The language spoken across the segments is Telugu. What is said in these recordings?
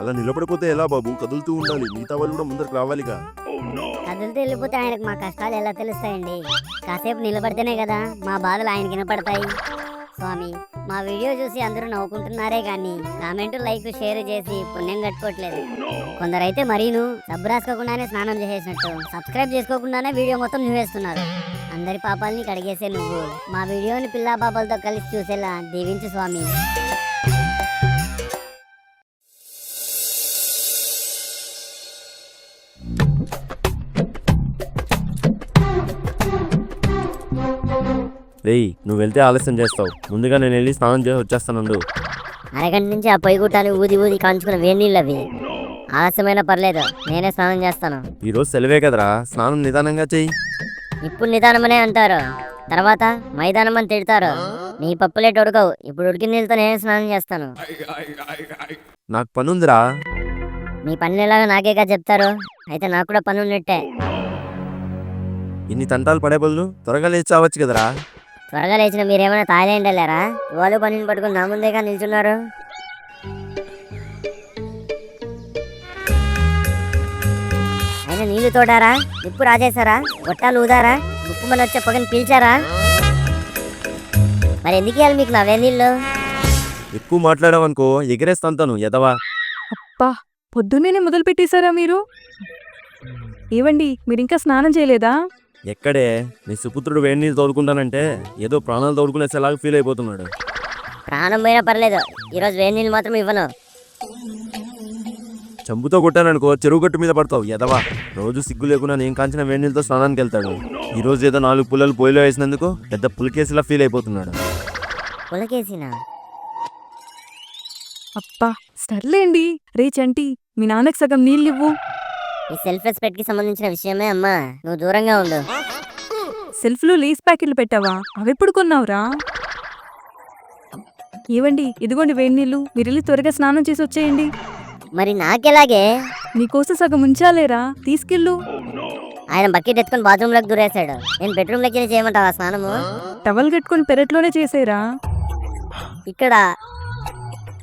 అలా నిలబడిపోతే ఎలా బాబు? కదులుతూ ఉండాలి. మిగతా వాళ్ళు కూడా ముందరకు రావాలిగా. కదులుతూ వెళ్ళిపోతే ఆయనకు మా కష్టాలు ఎలా తెలుస్తాయండి? కాసేపు నిలబడితేనే కదా మా బాధలు ఆయనకి వినపడతాయి. స్వామి, మా వీడియో చూసి అందరూ నవ్వుకుంటున్నారే కానీ కామెంట్, లైక్, షేర్ చేసి పుణ్యం కట్టుకోవట్లేదు. కొందరైతే మరీను సబ్బు రాసుకోకుండానే స్నానం చేసేసినట్టు సబ్స్క్రైబ్ చేసుకోకుండానే వీడియో మొత్తం చూసేస్తున్నారు. అందరి పాపాలని కడిగేసే నువ్వు మా వీడియోని పిల్లా పాపాలతో కలిసి చూసేలా దీవించు స్వామి. రేయ్, నువ్వు వెళ్తే ఆలస్యం చేస్తావు. ముందుగా నేను వెళ్ళి స్నానం చేసి వచ్చేస్తానుండు. అరగంట నుంచి ఆ పొయ్యి గుట్టాలు ఊది ఊది కాంచుకున్న వేడి నీళ్ళు అవి. ఆలస్యమైనా పర్లేదు, నేనే స్నానం చేస్తాను. ఈరోజు సెలవే కదరా, స్నానం నిదానంగా చెయ్యి. ఇప్పుడు నిదానమనే అంటారు, తర్వాత మైదానం అని తిడతారు. నీ పప్పులేట్ ఉడకవు. ఇప్పుడు ఉడికిన నీళ్ళతో నేనే స్నానం చేస్తాను. నాకు పనుందిరా. మీ పనులేలాగా నాకేగా చెప్తారు. అయితే నాకు కూడా పని ఉన్నట్టే. ఇన్ని తంటాలు పడే బదులు త్వరగా లేచి చావచ్చు కదరా. త్వరగా లేచిన మీరేమైనా థాయిలాండ్ వెళ్ళారా? వాళ్ళు పనిని పట్టుకుని నా ముందేగా నిల్చున్నారు. అయినా నీళ్లు తోడారా? నిప్పు రాజేశారా? గొట్టాలు ఊదారా? ఉప్పు మన వచ్చే పొగని పీల్చారా? మరి ఎందుకు ఇవ్వాలి మీకు నా వేనీళ్ళు? ఎక్కువ మాట్లాడావనుకో ఎగిరేస్తాను ఎదవా. అప్పా, పొద్దున్నే మొదలు పెట్టేశారా మీరు? ఏవండి, మీరింకా స్నానం చేయలేదా? ఎక్కడే, నీ సుపుత్రుడు వేడి నీళ్ళు తోడుకుంటానంటే ఏదో ప్రాణాలు తోడుకునేసేలాగా ఫీల్ అయిపోతున్నాడు. ప్రాణం పోయినా పర్లేదు, ఈరోజు వేడి నీళ్ళు మాత్రం ఇవ్వను. చంపుతో కొట్టాననుకో చెరువు గట్టు మీద పడతావు ఎదవా. రోజు సిగ్గు లేకుండా నేను కాంచిన వేడి నీళ్ళతో స్నానానికి వెళ్తాడు. ఈరోజు ఏదో 4 పుల్లలు పొయ్యిలో వేసినందుకు పెద్ద పులికేసిలా ఫీల్ అయిపోతున్నాడు. పులకేసినా? అప్పా, సర్లేండి. రే చంటి, మీ నాన్నకి సగం నీళ్ళివ్వు. ఈ సెల్ఫ్ రెస్పెక్ట్ కి సంబంధించిన విషయమే అమ్మా, నువ్వు దూరంగా ఉండు. సెల్ఫ్లో లేస్ ప్యాకెట్లు పెట్టావా? అవెప్పుడు కొన్నావురా? ఏవండి, ఇదిగోండి వేడి నీళ్ళు. మీరు వెళ్ళి త్వరగా స్నానం చేసి వచ్చేయండి. మరి నాకెలాగే? నీకోసం సగం ఉంచాలేరా, తీసుకెళ్ళు. ఆయన బకెట్ ఎత్తుకొని బాత్రూంలోకి దూరేశాడు. నేను బెడ్రూమ్లోకి వెళ్ళి చేయమంటావా స్నానము? టవల్ కట్టుకొని పెరట్లోనే చేసేరా.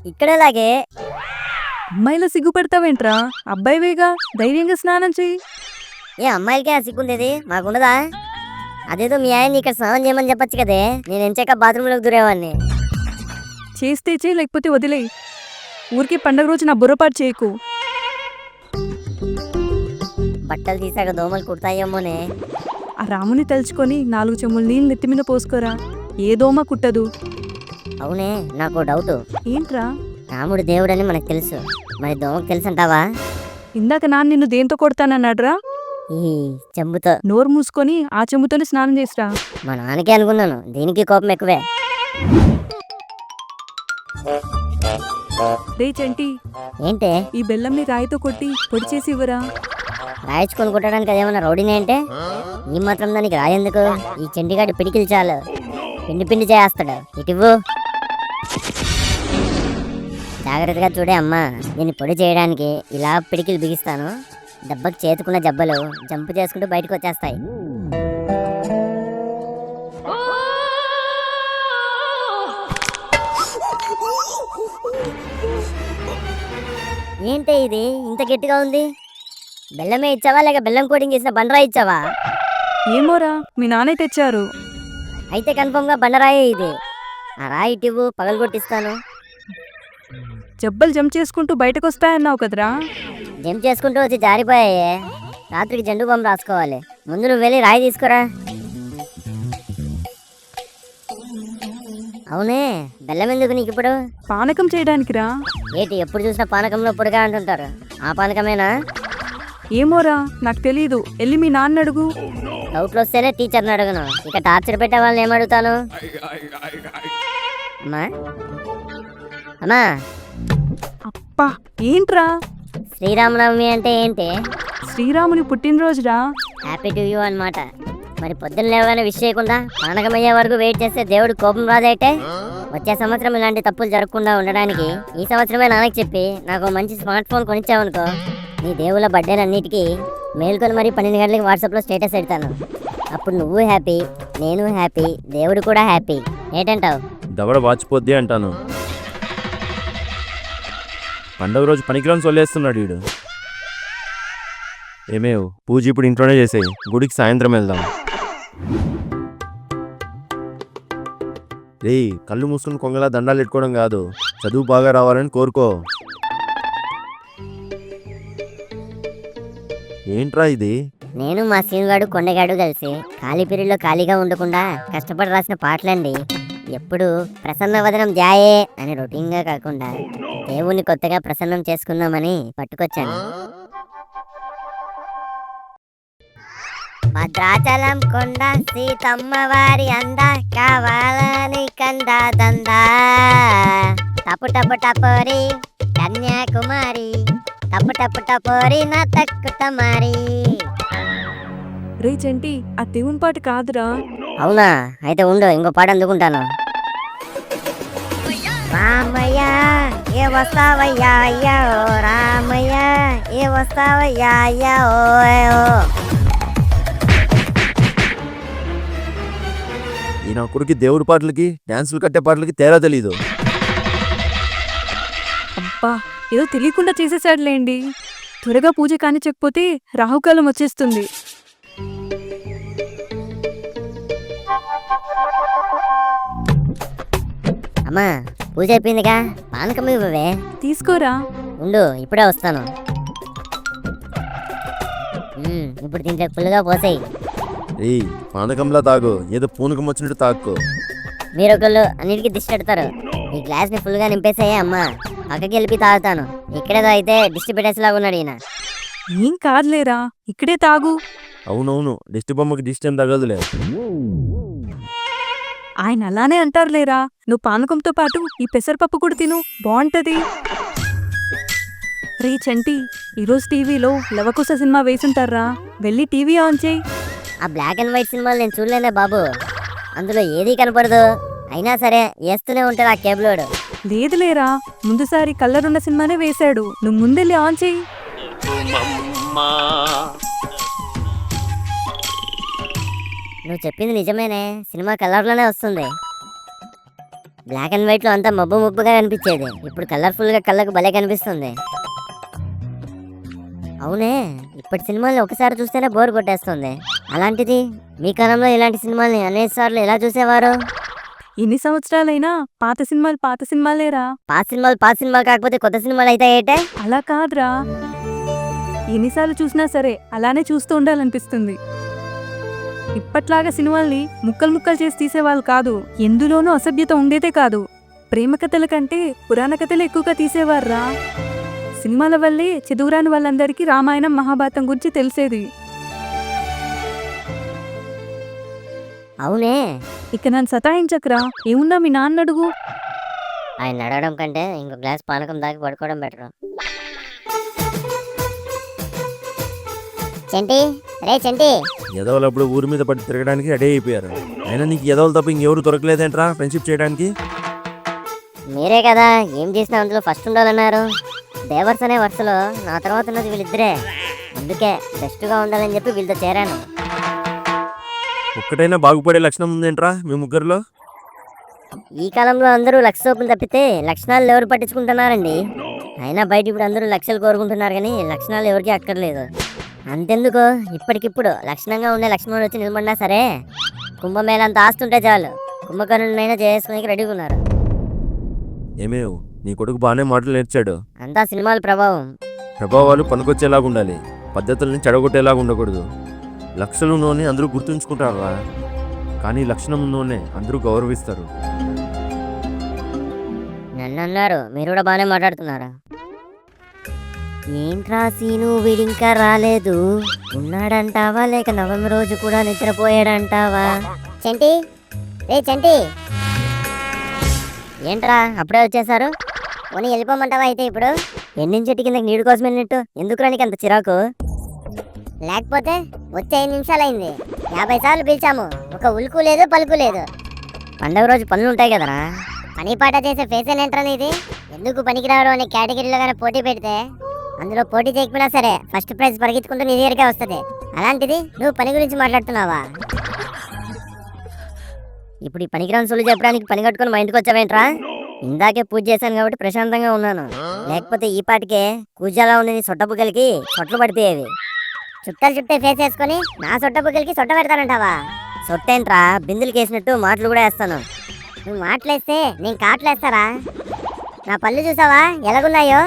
ఇక్కడేలాగే? అమ్మాయిలో సిగ్గుపడతావేంట్రా? అబ్బాయివేగా, ధైర్యంగా స్నానం చెయ్యి. ఏ అమ్మాయిలకే ఆ సిగ్గుండేది, మాకుండదా? అదేదో మీ ఆయన్ని ఇక్కడ స్నానం చేయమని చెప్పొచ్చు కదే, నేను ఎంచాక బాత్రూంలోకి దూరేవాడిని. చేస్తే చేయి, లేకపోతే వదిలేయి. ఊరికే పండగ రోజు నా బుర్రపాటు చేయకు. బట్టలు తీసాక దోమలు కుడతాయేమోనే. ఆ రాముని తలుచుకొని 4 చెంబులు నీళ్ళు నెత్తి మీద పోసుకోరా. ఏ దోమ కుట్టదు. అవునే, నాకు డౌట్. ఏంట్రా? రాముడు దేవుడని మనకు తెలుసు, మరి దోమకు తెలుసు అంటావా? ఇందాక నాన్న నిన్ను దేంతో కొడతానన్నాడ్రా? ఈ చెంబుతో. నోరు మూసుకొని ఆ చెంబుతోనే స్నానం చేసిరా. మా నాన్నకే అనుకున్నాను, దీనికి కోపం ఎక్కువే. రే చంటి, ఏంటే? ఈ బెల్లంని రాయితో కొట్టి పొడి చేసి ఇవ్వరా. రాయించుకొని కుట్టడానికి అదేమన్నా రౌడీనే అంటే? ఈ మాత్రం దానికి రాయేందుకు? ఈ చెండిగాడి పిడికిలు చాలు, పిండి పిండి చేస్తాడు. ఇటివ్వు. జాగ్రత్తగా చూడే అమ్మా, దీన్ని పొడి చేయడానికి ఇలా పిడికిలు బిగిస్తాను. దెబ్బకి చేతుకున్న జబ్బలు జంపు చేసుకుంటూ బయటకు వచ్చేస్తాయి. ఏంటి ఇది ఇంత గట్టిగా ఉంది? బెల్లమే ఇచ్చావా లేక బెల్లం కోటింగ్ చేసిన బండరాయి ఇచ్చావా? ఏమోరా, మీ నాన్నే తెచ్చారు. అయితే కన్ఫర్మ్గా బండరాయే ఇది. ఆ రాయి ఇటివ్వు, పగలగొట్టిస్తాను. జబ్బలు జంప్ చేసుకుంటూ బయటకు వస్తాయన్నావు కదరా. జంప్ చేసుకుంటూ వచ్చి జారిపోయాయే. రాత్రికి జెండు బాంబు రాసుకోవాలి. ముందు నువ్వు వెళ్ళి రాయి తీసుకురా. అవునే, బెల్లం ఎందుకు నీకు ఇప్పుడు? పానకం చేయడానికి రా. ఏంటి ఎప్పుడు చూసినా పానకంలో పొడిగా అంటుంటారు, ఆ పానకమేనా? ఏమోరా, నాకు తెలీదు. వెళ్ళి మీ నాన్న అడుగు. డౌట్లు వస్తేనే టీచర్ని అడగను, ఇక టార్చర్ పెట్టే వాళ్ళని ఏమడుగుతాను? అమ్మా అమ్మా. అప్పా, ఏంట్రా? శ్రీరామనవమి అంటే ఏంటి? శ్రీరాముని పుట్టినరోజురా. హ్యాపీ టు యూ అన్నమాట. మరి పొద్దున్న లేవగానే విష్ చేయకుండా పానకమయ్యే వరకు వెయిట్ చేస్తే దేవుడు కోపం రాదైతే? వచ్చే సంవత్సరం ఇలాంటి తప్పులు జరగకుండా ఉండడానికి ఈ సంవత్సరమే నాన్నకి చెప్పి నాకు మంచి స్మార్ట్ ఫోన్ కొనిచ్చావనుకో, నీ దేవుళ్ళ బర్త్డేలన్నిటికీ మేల్కొని మరి 12 గంటలకి వాట్సాప్లో స్టేటస్ పెడతాను. అప్పుడు నువ్వు హ్యాపీ, నేను హ్యాపీ, దేవుడు కూడా హ్యాపీ. ఏంటంటావు? దవడ వాచిపోద్ది అంటాను. పండగ రోజు పనికిరాని సొల్లేస్తున్నాడు వీడు. ఏమేవ్ పూజ ఇప్పుడు ఇంట్లోనే చేసేయి, గుడికి సాయంత్రం వెళ్దాం. రే కళ్ళు మూసుకుని కొంగలా దండాలు పెట్టుకోవడం కాదు, చదువు బాగా రావాలని కోరుకో. ఏంట్రా ఇది? నేను మా సీనుగాడు కొండగాడు కలిసి ఖాళీ పీరియడ్లో ఖాళీగా ఉండకుండా కష్టపడి రాసిన పాటలండి. ఎప్పుడు ప్రసన్న వదనం జాయే అని రొటీన్గా కాకుండా దేవుణ్ణి కొత్తగా ప్రసన్నం చేసుకుందామని పట్టుకొచ్చాను. భద్రాచలం కొండ సీతమ్మ వారి అంద కావాలని కందా దందా టపు టపు టపోరి కన్యాకుమారి టపు టపు టపోరి నా తక్కుట మారి. రే చంటి, ఆ దేవుని పాట కాదురా. అవునా? అయితే ఉండు, ఇంకో పాట అందుకుంటాను. రామయ్య ఏ వస్తావయ్యా అయ్యా ఓ రామయ్య ఏ వస్తావయ్యా అయ్యా ఓ. ఈ నా కొడుకు దేవుడి పాటలకి డాన్సులు కట్టే పాటలకి తేడా తెలీదు. అబ్బా, ఏదో తెలియకుండా చేసేసాడులేండి. త్వరగా పూజ కానిచ్చకపోతే రాహుకాలం వచ్చేస్తుంది. అమ్మా పూజ అయిపోయిందిగా, పానకం ఇవ్వవే. తీసుకోరా. ఉండు ఇప్పుడే వస్తాను. ఇప్పుడు దీంట్లో ఫుల్గా పోసేయి. రే పానకంలా తాగు, ఏదో పూనకం వచ్చినట్టు తాక్కో. మీరు ఒకళ్ళు అన్నిటికీ దిష్టి పెడతారు. ఈ గ్లాస్ని ఫుల్గా నింపేసాయే అమ్మా, పక్కకి వెళ్ళి తాగుతాను. ఇక్కడేదో అయితే దిష్టి పెట్టేసేలాగా ఉన్నాడు ఈయన. ఏం కాదులేరా, ఇక్కడే తాగు. అవునవును, దిష్టి బొమ్మకి దిష్టి ఏం తగలదులే. ఆయన అలానే అంటారులేరా. నువ్వు పానకంతో పాటు ఈ పెసరపప్పు కూడా తిను, బాగుంటది. రే చంటి, ఈరోజు టీవీలో లవకుశ సినిమా వేసుంటారా, వెళ్ళి టీవీ ఆన్ చేయి. ఆ బ్లాక్ అండ్ వైట్ సినిమాలు నేను చూడలేనే బాబు, అందులో ఏదీ కనపడదు. అయినా సరే వేస్తూనే ఉంటాడు ఆ కేబులోడు. లేదులేరా, ముందుసారి కలరున్న సినిమానే వేశాడు. నువ్వు ముందెళ్ళి ఆన్ చేయి. నువ్వు చెప్పింది నిజమేనే, సినిమా కలర్లోనే వస్తుంది. బ్లాక్ అండ్ వైట్లో అంతా మబ్బు మబ్బుగా కనిపించేది, ఇప్పుడు కలర్ఫుల్గా కళ్ళకు భలే కనిపిస్తుంది. అవునే, ఇప్పటి సినిమాల్ని ఒకసారి చూస్తేనే బోర్ కొట్టేస్తుంది. అలాంటిది మీ కాలంలో ఇలాంటి సినిమాల్ని అనేక సార్లు ఎలా చూసేవారు? ఎన్ని సంవత్సరాలైనా పాత సినిమాలేరా. పాత సినిమాలు కాకపోతే కొత్త సినిమాలు అయితే ఏంటే? అలా కాదురా, ఎన్నిసార్లు చూసినా సరే అలానే చూస్తూ ఉండాలనిపిస్తుంది. ఇప్పట్లాగా సినిమాల్ని ముక్కలు ముక్కలు చేసి తీసేవాళ్ళు కాదు. ఎందులోనూ అసభ్యత ఉండేదే కాదు. ప్రేమ కథల కంటే పురాణ కథలు ఎక్కువగా తీసేవారురా. సినిమాల వల్లే చదువురాని వాళ్ళందరికీ రామాయణం మహాభారతం గురించి తెలిసేది. అవునే, ఇక నన్ను సతాయించకరా. ఏమున్నా మీ నాన్న అడుగు. ఆయన అడగడం కంటే ఇంకో గ్లాస్ పానకం దాకా పడుకోవడం బెటర్. చంటి, రే చంటి. ఎదవలప్పుడు ఊరి మీద పట్టి తిరగడానికి రెడీ అయిపోయారు. అయినా నీకు ఎదవలు తప్ప ఇంకెవరు దొరకలేదేంట్రా ఫ్రెండ్షిప్ చేయడానికి? మీరే కదా ఏం చేసినా అందులో ఫస్ట్ ఉండాలన్నారు. దేవర్స్ అనే వరుసలో నా తర్వాత ఉన్నది వీళ్ళిద్దరే. అందుకే బెస్ట్గా ఉండాలని చెప్పి వీళ్ళతో చేరాను. ఒక్కటైనా బాగుపడే లక్షణం ఉందేంట్రా మీ ముగ్గురులో? ఈ కాలంలో అందరూ లక్ష సోపులు తప్పితే లక్షణాలు ఎవరు పట్టించుకుంటున్నారండి? అయినా బయట ఇప్పుడు అందరూ లక్షలు కోరుకుంటున్నారు కానీ లక్షణాలు ఎవరికి అక్కర్లేదు. అంతెందుకు, ఇప్పటికిప్పుడు లక్షణంగా ఉండే లక్ష్మణుడు వచ్చి నిలబడినా సరే కుంభమేళంత ఆస్తుంటే చాలు కుంభకర్ణునైనా చేసుకునే రెడీగా ఉన్నారు. ఏమేవ్ నీ కొడుకు బాగానే మాటలు నేర్చాడు. అంతా సినిమాల ప్రభావం. ప్రభావాలు పనికొచ్చేలాగా ఉండాలి, పద్ధతుల్ని చెడగొట్టేలాగా ఉండకూడదు. లక్షలు ఉన్నోని అందరూ గుర్తుంచుకుంటారా, కానీ లక్షణం ఉన్నోనే అందరూ గౌరవిస్తారు. నన్ను అన్నారు, మీరు కూడా బాగానే మాట్లాడుతున్నారా? ఏంట్రా సీను వీడింకా రాలేదు? ఉన్నాడంటావా లేక నవమి రోజు కూడా నిద్రపోయాడంటావా? చంటి, రే చంటి. ఏంట్రా అప్పుడే వచ్చేసారు? పోనీ వెళ్ళిపోమంటావా అయితే ఇప్పుడు? ఎన్నించి చెట్టు కిందకి నీడు కోసం వెళ్ళినట్టు ఎందుకు రానికి అంత చిరాకు? లేకపోతే వచ్చే 5 నిమిషాలైంది, 50 సార్లు పిలిచాము, ఒక ఉలుకు లేదు పలుకు లేదు. పండగ రోజు పనులు ఉంటాయి కదరా, పని పాట చేసే ఫేషన్ ఏంట్రా ఇది? ఎందుకు పనికిరాడు అనే కేటగిరీలో కానీ పోటీ పెడితే అందులో పోటీ చేయకపోయినా సరే ఫస్ట్ ప్రైజ్ పరిగెత్తుకుంటూ నీ దగ్గరికే వస్తుంది. అలాంటిది నువ్వు పని గురించి మాట్లాడుతున్నావా? ఇప్పుడు ఈ పనికిరాని సొల్లు చెప్పడానికి పని కట్టుకుని మా ఇంటికి వచ్చావేంట్రా? ఇందాకే పూజ చేశాను కాబట్టి ప్రశాంతంగా ఉన్నాను. లేకపోతే ఈ పాటికే కూజాలా ఉండి సొట్టబుగ్గలకి సొట్లు పడిపోయేవి. చుట్టాలు చుట్టే ఫేస్ వేసుకొని నా సొట్టబుగ్గలకి సొట్ట పెడతానంటావా? సొట్టేంట్రా, బిందులు కేసినట్టు మాటలు కూడా వేస్తాను. నువ్వు మాటలేస్తే నేను కాట్లేస్తారా? నా పళ్ళు చూసావా ఎలాగున్నాయో?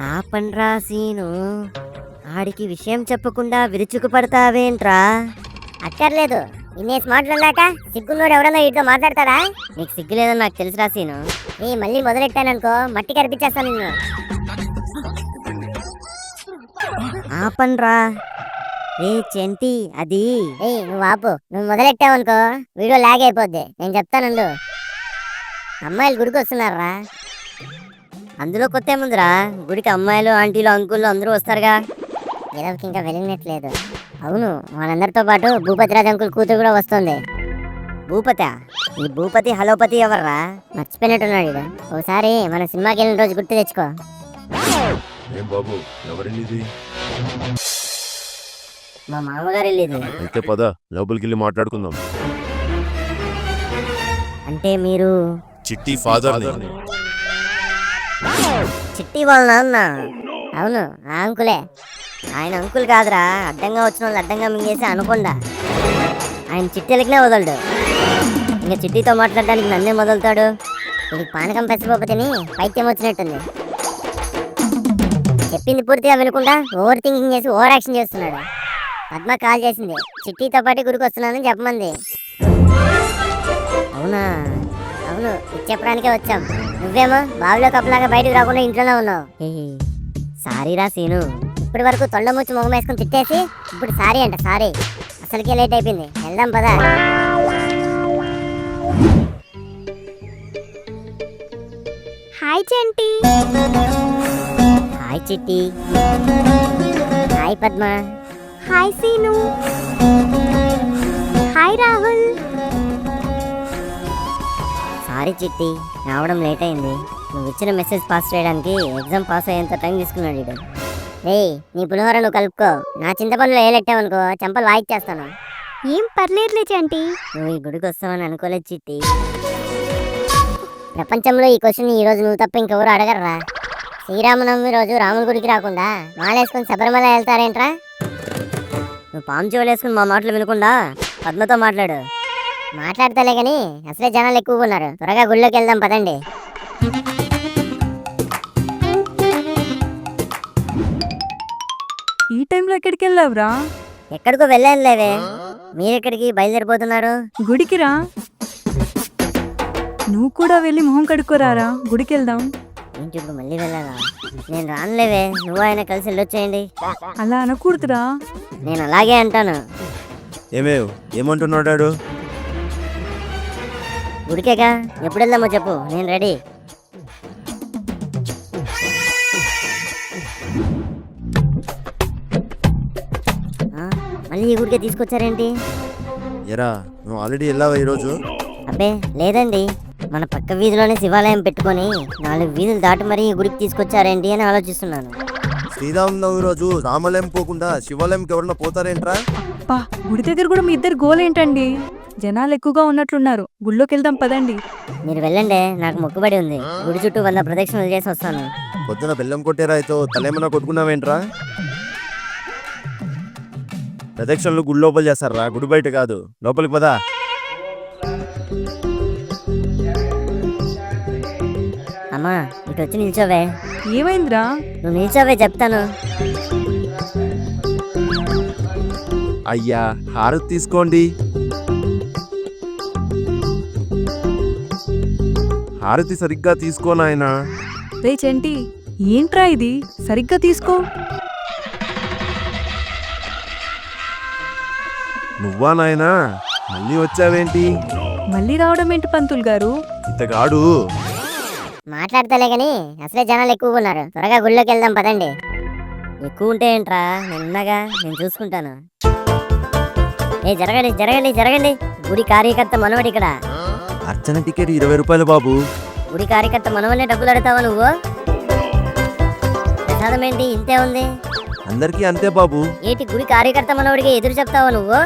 ఆ పండ్రా సీను, ఆడికి విషయం చెప్పకుండా విరుచుకు పడతావేంట్రా? అక్కర్లేదు, ఇన్నేసి మాటలున్నాక సిగ్గున్నోడు ఎవడన్నా వీటితో మాట్లాడతాడా? నీకు సిగ్గు లేదని నాకు తెలుసురా సీను. మళ్ళీ మొదలెట్టాననుకో మట్టి కనిపించేస్తాను నిన్ను. ఆపండ్రా ఏ చెంటి, అది నువ్వు ఆపు. నువ్వు మొదలెట్టావనుకో వీడియో లాగ్ అయిపోద్ది. నేను చెప్తానండు. అమ్మాయిలు గుడికి వస్తున్నారా? అందులో కొత్త ఏముందిరా, గుడికి అమ్మాయిలు ఆంటీలు అంకుళ్ళు అందరూ వస్తారుగా. ఇరవకి ఇంకా వెళ్ళినట్లేదు. అవును, వాళ్ళందరితో పాటు భూపతిరాజు అంకుల్ కూతురు కూడా వస్తుంది. భూపతి? ఈ భూపతి హలోపతి ఎవర్రా? మర్చిపోయినట్టున్నాడు ఈడు. ఒకసారి మన సినిమాకి వెళ్ళిన రోజు గుర్తు తెచ్చుకో. ఏం బాబు, ఎవరిది? మా మామగారు వెళ్ళేది. అయితే పద, లోపలికి వెళ్ళి మాట్లాడుకుందాం. అంటే మీరు చిట్టి ఫాదర్? చిట్టి వాళ్ళ నాన్న? అవును, ఆ అంకులే. ఆయన అంకుల్ కాదురా, అడ్డంగా వచ్చిన వాళ్ళు అడ్డంగా మింగేసి అనుకుండా. ఆయన చిట్టెలకినే వదలడు. ఇంకా చిట్టితో మాట్లాడడానికి నన్నే మొదలుతాడు. ఇది పానకం పెసరపప్పు తిని పైత్యం వచ్చినట్టుంది. చెప్పింది పూర్తిగా వినకుండా ఓవర్ థింకింగ్ చేసి ఓవర్ యాక్షన్ చేస్తున్నాడు. పద్మ కాల్ చేసింది, చిట్టితో పాటు గురికి వస్తున్నానని చెప్పమంది. అవునా? అవును, ఇది చెప్పడానికే వచ్చాం. నువ్వేమో బావిలో కప్పలాగా బయటకు రాకుండా ఇంట్లోనే ఉన్నావు. సారీరా సీను, ఇప్పటి వరకు తొండ ముచ్చి మొగం వేసుకుని తిట్టేసి ఇప్పుడు సారీ అంట. సారీ, అసలుకే లేట్ అయిపోయింది. వెళ్దాం పదా. Hi Chanti. Hi Chitti. Hi Padma. Hi Seenu. Hi Rahul. Sorry Chitti, రావడం లేట్ అయింది. నువ్వు ఇచ్చిన మెసేజ్ పాస్ చేయడానికి ఎగ్జామ్ పాస్ అయ్యేంత టైం తీసుకున్నాడు ఇడు. నీ పులిహోర నువ్వు కలుపుకో. నా చింతపండులో ఏలెట్టావనుకో చంపలు వాయిచ్చేస్తాను. ఏం పర్లేదులే చంటి. నువ్వు ఈ గుడికి వస్తావని అనుకోలేదు చిట్టి. ప్రపంచంలో ఈ క్వశ్చన్ ఈ రోజు నువ్వు తప్ప ఇంకెవరు అడగర్రా. శ్రీరామనవమి రోజు రాముడి గుడికి రాకుండా మాలేసుకుని శబరిమల వెళ్తారేంట్రా? నువ్వు పాము చెవులు వేసుకుని మా మాటలు వినకుండా పద్మతో మాట్లాడు. మాట్లాడతలే గాని అసలే జనాలు ఎక్కువగా ఉన్నారు. త్వరగా గుళ్ళోకి వెళ్దాం పదండి. ఈ టైంలో ఎక్కడికి వెళ్ళావురా? ఎక్కడికో వెళ్ళాను లేవే. మీరెక్కడికి బయలుదేరిపోతున్నారు? గుడికి రా. నువ్వు కూడా వెళ్ళి మొహం కడుక్కోరారా, గుడికి వెళ్దాం. ఏంటి ఇప్పుడు మళ్ళీ వెళ్ళాలా? నేను రానులేవే, నువ్వు ఆయన కలిసి వెళ్ళొచ్చేయండి. అలా అనకూడదురా. నేను అలాగే అంటాను. ఏమంటున్నాడు? గుడికేగా, ఎప్పుడు వెళ్దామో చెప్పు, నేను రెడీ. మళ్ళీ ఈ గుడికే తీసుకొచ్చారేంటి? ఎరా, నువ్వు ఆల్రెడీ వెళ్ళావా ఈరోజు? అబ్బే లేదండి, మన పక్క వీధిలోనే శివాలయం పెట్టుకొని 4 వీధులు దాటి మరీ ఈ గుడికి తీసుకొచ్చారేంటి అని ఆలోచిస్తున్నాను. శ్రీరామనవమి రోజు రామాలయం పోకుండా శివాలయంకి ఎవరన్నా పోతారేంట్రా? అబ్బా, గుడి దగ్గర కూడా మీ ఇద్దరు గోల్ ఏంటండి? జనాలు ఎక్కువగా ఉన్నట్లున్నారు. గుళ్ళోకి వెళ్దాం పదండి. మీరు వెళ్ళండి, నాకు మొక్కుబడి ఉంది. గుడి చుట్టూ 100 ప్రదక్షిణలు చేసి వస్తాను. పొద్దున బెల్లం కొట్టేరాయితో తలేమన్నా కొట్టుకున్నావేంట్రా? ప్రదక్షిణలు గుడి లోపల చేస్తారా, గుడి బయట కాదు. లోపలికి పదా. అమ్మా, ఇటు వచ్చి నిల్చోవే. ఏమైందిరా? నువ్వు నిల్చోవే, చెప్తాను. అయ్యా, హారతి తీసుకోండి. హారతి సరిగ్గా తీసుకో నాయనా. రే చంటి, ఏంట్రా ఇది? సరిగ్గా తీసుకో. నువ్వా నాయనా, మళ్ళీ వచ్చావేంటి? మళ్ళీ రావడం ఏంటి పంతులు గారు? ఇతగాడు మాట్లాడతలే గాని అసలే జనాలు ఎక్కువగా ఉన్నారు. త్వరగా గుళ్ళోకి వెళ్దాం పదండి. ఎక్కువ ఉంటే ఏంట్రా, నేనున్నాగా, నేను చూసుకుంటాను. జరగండి జరగండి జరగండి. గుడి కార్యకర్త మనవడి ఇక్కడ. అర్చన టికెట్ 20 రూపాయలు బాబు. గుడి కార్యకర్త మనవల్నే డబ్బులు అడుగుతావా నువ్వు? ప్రసాదం ఏంటి ఇంతే ఉంది? అందరికీ అంతే బాబు. ఏంటి గుడి కార్యకర్త మనవడికి ఎదురు చెప్తావా నువ్వు?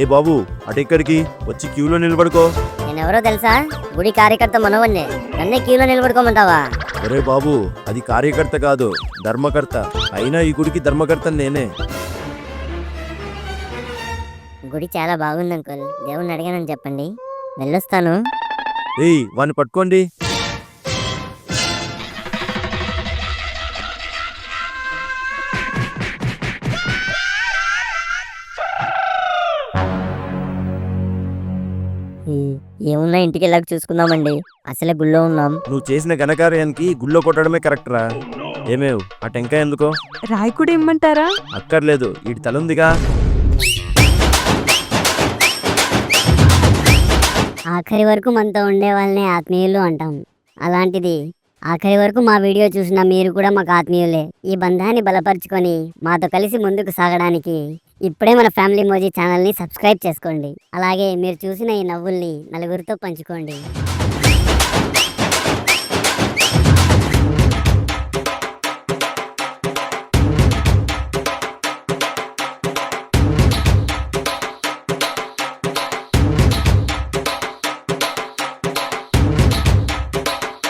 ఏ బాబు అటు ఎక్కడికి వచ్చి క్యూలో నిలబడుకో. నేనెవరో తెలుసా? గుడి కార్యకర్త మనవన్నే. నన్నే క్యూలో నిలబడుకోమంటావా? ఒరే బాబు అది కార్యకర్త కాదు, ధర్మకర్త. అయినా ఈ గుడికి ధర్మకర్త నేనే. గుడి చాలా బాగుంది అంకుల్. దేవుణ్ణి అడిగానని చెప్పండి. వెళ్ళొస్తాను. ఏయ్ వాడిని పట్టుకోండి. ఏమున్నా ఇంటికి వెళ్ళాక చూసుకుందామండి. అసలే గుళ్ళో ఉన్నాం. నువ్వు చేసిన ఘనకార్యానికి గుళ్ళో కొట్టడమే కరెక్ట్ రా. ఏమేవ్ ఆ టెంకాయ ఎందుకో? రాయి కూడా ఇమ్మంటారా? అక్కర్లేదు, వీడి తలుందిగా. ఆఖరి వరకు మనతో ఉండే వాళ్ళనే ఆత్మీయులు అంటాం. అలాంటిది ఆఖరి వరకు మా వీడియో చూసిన మీరు కూడా మాకు ఆత్మీయులే. ఈ బంధాన్ని బలపరుచుకొని మాతో కలిసి ముందుకు సాగడానికి ఇప్పుడే మన ఫ్యామిలీ మోజీ ఛానల్ని సబ్స్క్రైబ్ చేసుకోండి. అలాగే మీరు చూసిన ఈ నవ్వుల్ని నలుగురితో పంచుకోండి.